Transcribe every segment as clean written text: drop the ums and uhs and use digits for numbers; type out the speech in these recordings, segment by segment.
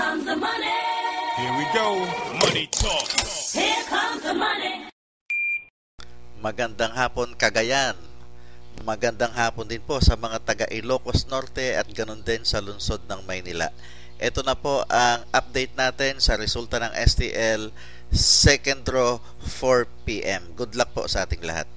comes the money. Here we go. Money talk. Here comes the money. Magandang hapon, Cagayan. Magandang hapon din po sa mga taga Ilocos Norte at ganun din sa lungsod ng Maynila. Ito na po ang update natin sa resulta ng STL second draw 4 PM. Good luck po sa ating lahat.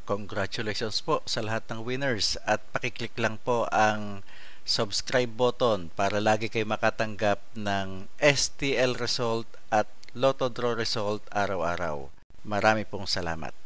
Congratulations po sa lahat ng winners at pakiclick lang po ang subscribe button para lagi kayo makatanggap ng STL result at Lotto Draw result araw-araw. Marami pong salamat.